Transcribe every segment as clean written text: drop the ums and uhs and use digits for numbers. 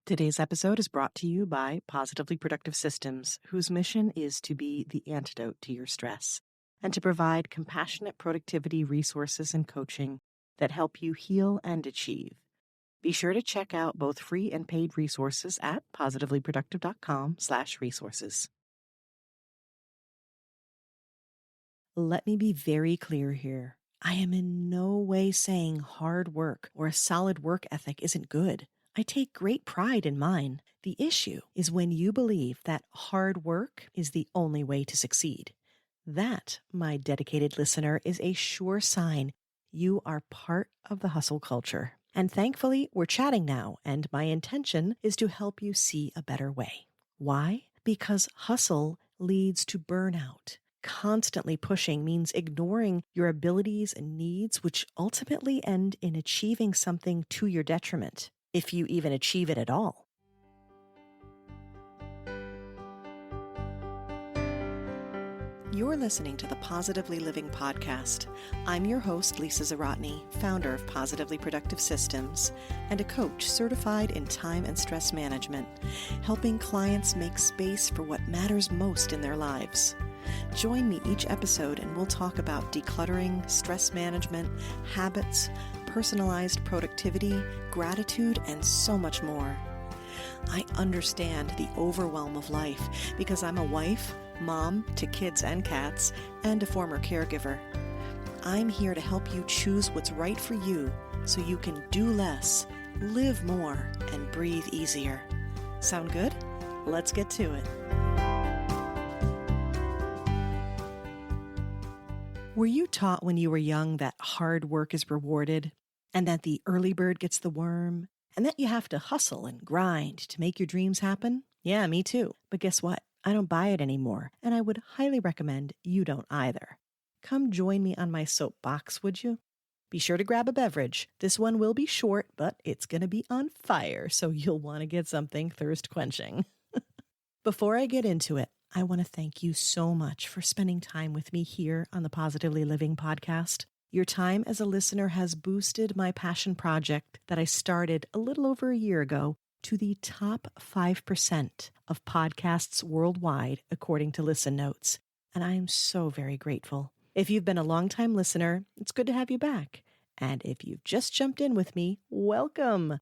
Today's episode is brought to you by Positively Productive Systems, whose mission is to be the antidote to your stress and to provide compassionate productivity resources and coaching that help you heal and achieve. Be sure to check out both free and paid resources at positivelyproductive.com/resources. Let me be very clear here. I am in no way saying hard work or a solid work ethic isn't good. I take great pride in mine. The issue is when you believe that hard work is the only way to succeed. That, my dedicated listener, is a sure sign you are part of the hustle culture. And thankfully, we're chatting now, and my intention is to help you see a better way. Why? Because hustle leads to burnout. Constantly pushing means ignoring your abilities and needs, which ultimately end in achieving something to your detriment, if you even achieve it at all. You're listening to the Positively Living Podcast. I'm your host, Lisa Zawrotny, founder of Positively Productive Systems and a coach certified in time and stress management, helping clients make space for what matters most in their lives. Join me each episode and we'll talk about decluttering, stress management, habits, personalized productivity, gratitude, and so much more. I understand the overwhelm of life because I'm a wife, mom to kids and cats, and a former caregiver. I'm here to help you choose what's right for you so you can do less, live more, and breathe easier. Sound good? Let's get to it. Were you taught when you were young that hard work is rewarded, and that the early bird gets the worm, and that you have to hustle and grind to make your dreams happen? Yeah, me too. But guess what? I don't buy it anymore, and I would highly recommend you don't either. Come join me on my soapbox, would you? Be sure to grab a beverage. This one will be short, but it's going to be on fire, so you'll want to get something thirst-quenching. Before I get into it, I want to thank you so much for spending time with me here on the Positively Living Podcast. Your time as a listener has boosted my passion project that I started a little over a year ago to the top 5% of podcasts worldwide, according to Listen Notes. And I am so very grateful. If you've been a longtime listener, it's good to have you back. And if you've just jumped in with me, welcome.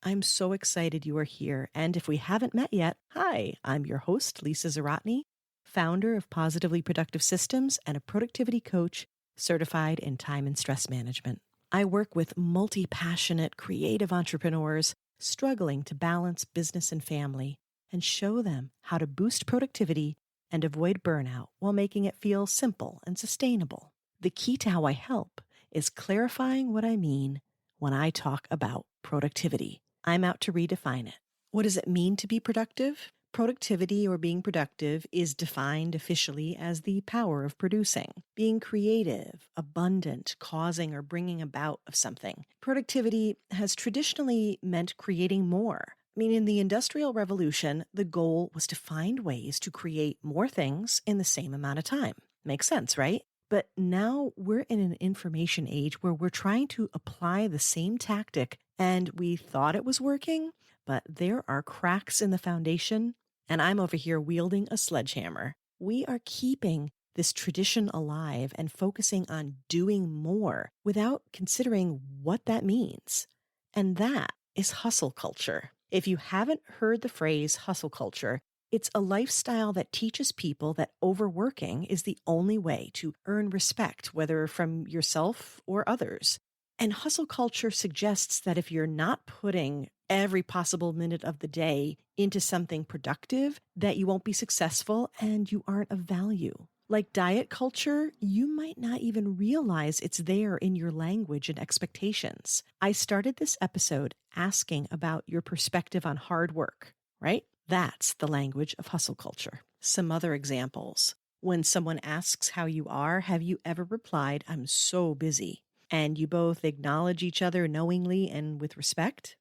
I'm so excited you are here. And if we haven't met yet, hi, I'm your host, Lisa Zawrotny, founder of Positively Productive Systems and a productivity coach certified in time and stress management. I work with multi-passionate, creative entrepreneurs struggling to balance business and family and show them how to boost productivity and avoid burnout while making it feel simple and sustainable. The key to how I help is clarifying what I mean when I talk about productivity. I'm out to redefine it. What does it mean to be productive? Productivity or being productive is defined officially as the power of producing, being creative, abundant, causing or bringing about of something. Productivity has traditionally meant creating more. In the Industrial Revolution, the goal was to find ways to create more things in the same amount of time. Makes sense, right? But now we're in an information age where we're trying to apply the same tactic and we thought it was working, but there are cracks in the foundation and I'm over here wielding a sledgehammer. We are keeping this tradition alive and focusing on doing more without considering what that means. And that is hustle culture. If you haven't heard the phrase hustle culture, it's a lifestyle that teaches people that overworking is the only way to earn respect, whether from yourself or others. And hustle culture suggests that if you're not putting every possible minute of the day into something productive, that you won't be successful and you aren't of value. Like diet culture, you might not even realize it's there in your language and expectations. I started this episode asking about your perspective on hard work, right? That's the language of hustle culture. Some other examples. When someone asks how you are, have you ever replied, "I'm so busy"? And you both acknowledge each other knowingly and with respect?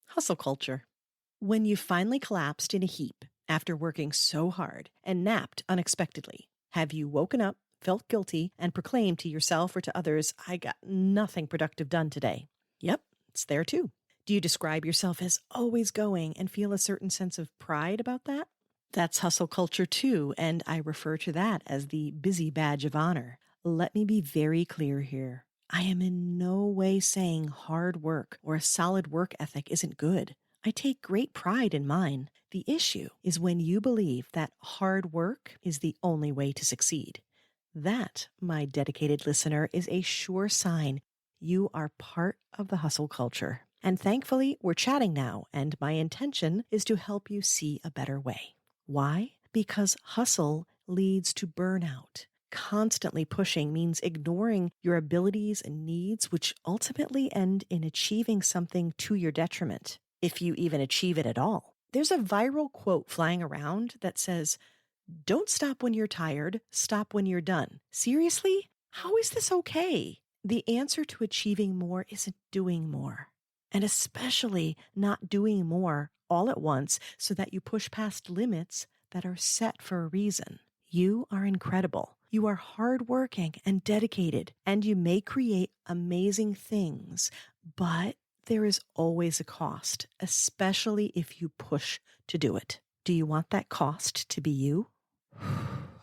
Hustle culture. When you finally collapsed in a heap after working so hard and napped unexpectedly, have you woken up, felt guilty, and proclaimed to yourself or to others, "I got nothing productive done today"? Yep, it's there too. Do you describe yourself as always going and feel a certain sense of pride about that? That's hustle culture too, and I refer to that as the busy badge of honor. Let me be very clear here. I am in no way saying hard work or a solid work ethic isn't good. I take great pride in mine. The issue is when you believe that hard work is the only way to succeed. That, my dedicated listener, is a sure sign you are part of the hustle culture. And thankfully, we're chatting now, and my intention is to help you see a better way. Why? Because hustle leads to burnout. Constantly pushing means ignoring your abilities and needs, which ultimately end in achieving something to your detriment, if you even achieve it at all. There's a viral quote flying around that says, "Don't stop when you're tired, stop when you're done." Seriously? How is this okay? The answer to achieving more isn't doing more, and especially not doing more all at once so that you push past limits that are set for a reason. You are incredible. You are hardworking and dedicated, and you may create amazing things, but there is always a cost, especially if you push to do it. Do you want that cost to be you?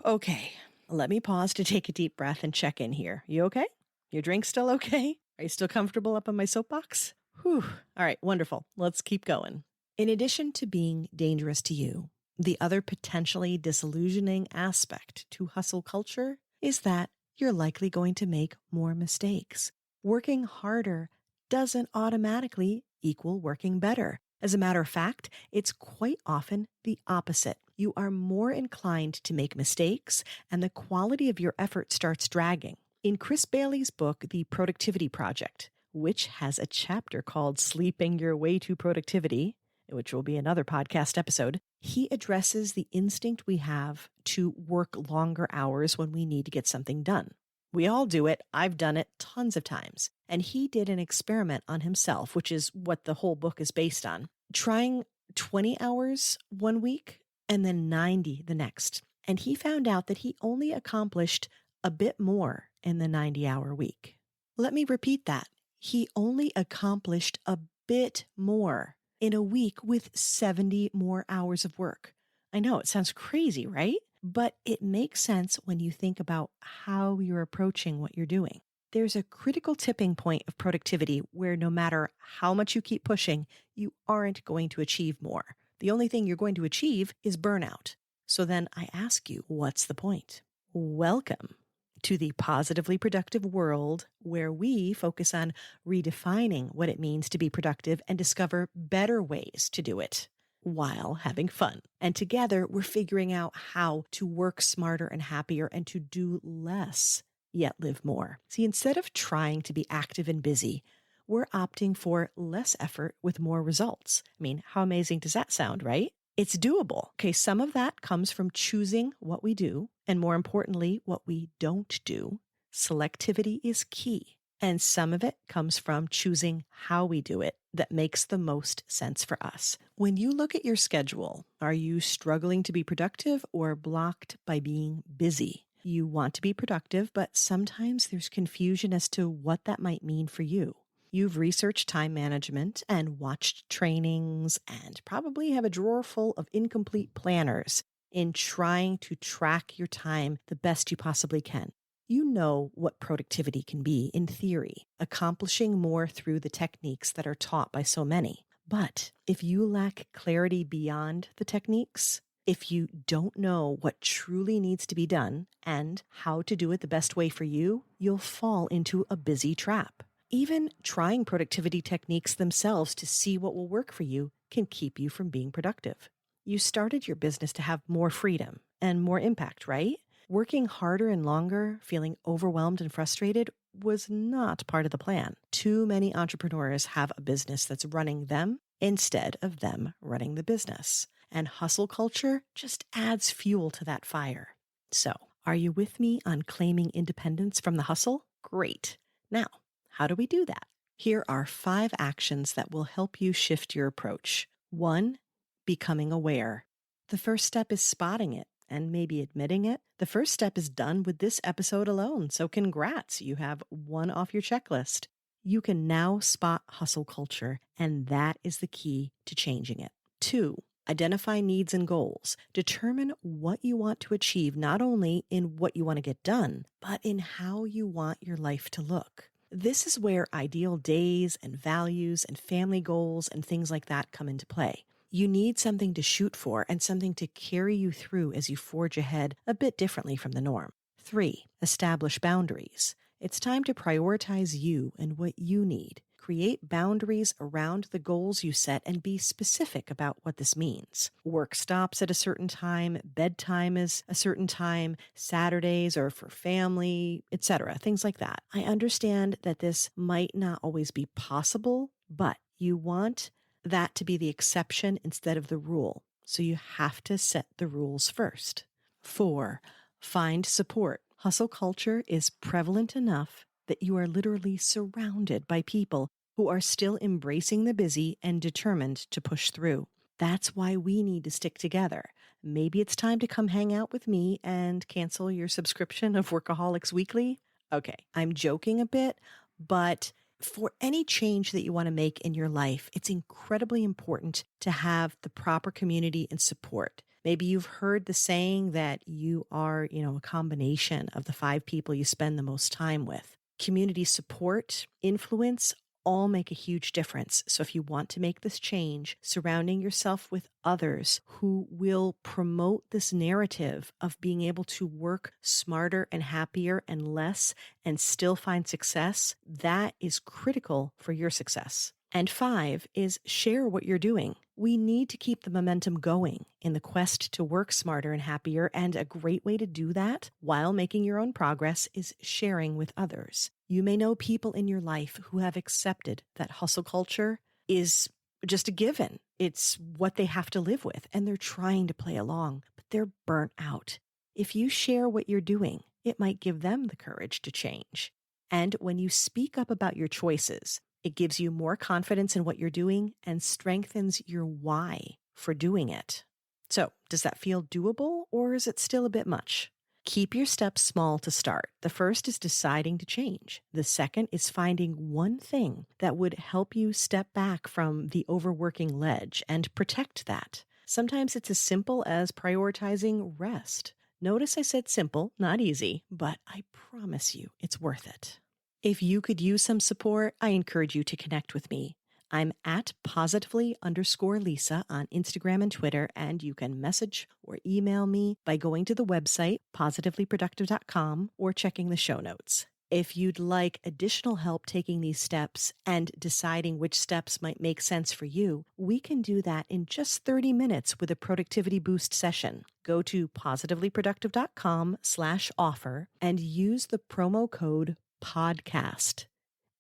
Okay, let me pause to take a deep breath and check in here. You okay? Your drink still okay? Are you still comfortable up on my soapbox? Whew. All right, wonderful. Let's keep going. In addition to being dangerous to you, the other potentially disillusioning aspect to hustle culture is that you're likely going to make more mistakes. Working harder doesn't automatically equal working better. As a matter of fact, it's quite often the opposite. You are more inclined to make mistakes, and the quality of your effort starts dragging. In Chris Bailey's book, The Productivity Project, which has a chapter called Sleeping Your Way to Productivity, which will be another podcast episode, he addresses the instinct we have to work longer hours when we need to get something done. We all do it. I've done it tons of times. And he did an experiment on himself, which is what the whole book is based on, trying 20 hours one week and then 90 the next. And he found out that he only accomplished a bit more in the 90-hour week. Let me repeat that. He only accomplished a bit more in a week with 70 more hours of work. I know it sounds crazy, right? But it makes sense when you think about how you're approaching what you're doing. There's a critical tipping point of productivity where no matter how much you keep pushing, you aren't going to achieve more. The only thing you're going to achieve is burnout. So then I ask you, what's the point? Welcome to the positively productive world where we focus on redefining what it means to be productive and discover better ways to do it while having fun. And together, we're figuring out how to work smarter and happier and to do less, yet live more. See, instead of trying to be active and busy, we're opting for less effort with more results. I mean, how amazing does that sound, right? It's doable. Okay, some of that comes from choosing what we do, and more importantly, what we don't do. Selectivity is key. And some of it comes from choosing how we do it that makes the most sense for us. When you look at your schedule, are you struggling to be productive or blocked by being busy? You want to be productive, but sometimes there's confusion as to what that might mean for you. You've researched time management and watched trainings and probably have a drawer full of incomplete planners in trying to track your time the best you possibly can. You know what productivity can be in theory, accomplishing more through the techniques that are taught by so many. But if you lack clarity beyond the techniques, if you don't know what truly needs to be done and how to do it the best way for you, you'll fall into a busy trap. Even trying productivity techniques themselves to see what will work for you can keep you from being productive. You started your business to have more freedom and more impact, right? Working harder and longer, feeling overwhelmed and frustrated was not part of the plan. Too many entrepreneurs have a business that's running them instead of them running the business. And hustle culture just adds fuel to that fire. So, are you with me on claiming independence from the hustle? Great. Now, how do we do that? Here are 5 actions that will help you shift your approach. 1, becoming aware. The first step is spotting it and maybe admitting it. The first step is done with this episode alone, so congrats, you have 1 off your checklist. You can now spot hustle culture, and that is the key to changing it. 2, identify needs and goals. Determine what you want to achieve, not only in what you want to get done, but in how you want your life to look. This is where ideal days and values and family goals and things like that come into play. You need something to shoot for and something to carry you through as you forge ahead a bit differently from the norm. 3, establish boundaries. It's time to prioritize you and what you need. Create boundaries around the goals you set and be specific about what this means. Work stops at a certain time, bedtime is a certain time, Saturdays are for family, etc., things like that. I understand that this might not always be possible, but you want that to be the exception instead of the rule. So you have to set the rules first. 4, find support. Hustle culture is prevalent enough that you are literally surrounded by people who are still embracing the busy and determined to push through. That's why we need to stick together. Maybe it's time to come hang out with me and cancel your subscription of Workaholics Weekly. Okay, I'm joking a bit, but for any change that you want to make in your life, it's incredibly important to have the proper community and support. Maybe you've heard the saying that you are, a combination of the 5 people you spend the most time with. Community support, influence, all make a huge difference. So if you want to make this change, surrounding yourself with others who will promote this narrative of being able to work smarter and happier and less and still find success, that is critical for your success. And 5 is share what you're doing. We need to keep the momentum going in the quest to work smarter and happier, and a great way to do that while making your own progress is sharing with others. You may know people in your life who have accepted that hustle culture is just a given. It's what they have to live with, and they're trying to play along, but they're burnt out. If you share what you're doing, it might give them the courage to change. And when you speak up about your choices, it gives you more confidence in what you're doing and strengthens your why for doing it. So, does that feel doable, or is it still a bit much? Keep your steps small to start. The first is deciding to change. The second is finding one thing that would help you step back from the overworking ledge and protect that. Sometimes it's as simple as prioritizing rest. Notice I said simple, not easy, but I promise you it's worth it. If you could use some support, I encourage you to connect with me. I'm at positively_Lisa on Instagram and Twitter, and you can message or email me by going to the website, positivelyproductive.com, or checking the show notes. If you'd like additional help taking these steps and deciding which steps might make sense for you, we can do that in just 30 minutes with a productivity boost session. Go to positivelyproductive.com/offer and use the promo code podcast,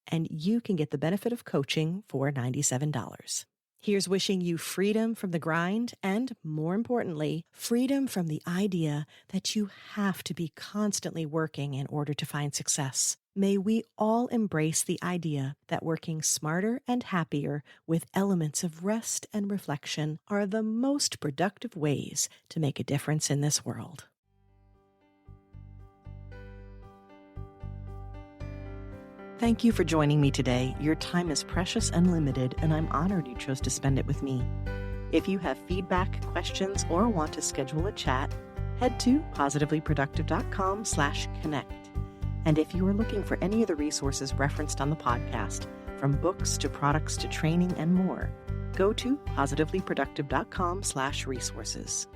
and you can get the benefit of coaching for $97. Here's wishing you freedom from the grind and, more importantly, freedom from the idea that you have to be constantly working in order to find success. May we all embrace the idea that working smarter and happier with elements of rest and reflection are the most productive ways to make a difference in this world. Thank you for joining me today. Your time is precious and limited, and I'm honored you chose to spend it with me. If you have feedback, questions, or want to schedule a chat, head to positivelyproductive.com/connect. And if you are looking for any of the resources referenced on the podcast, from books to products to training and more, go to positivelyproductive.com/resources.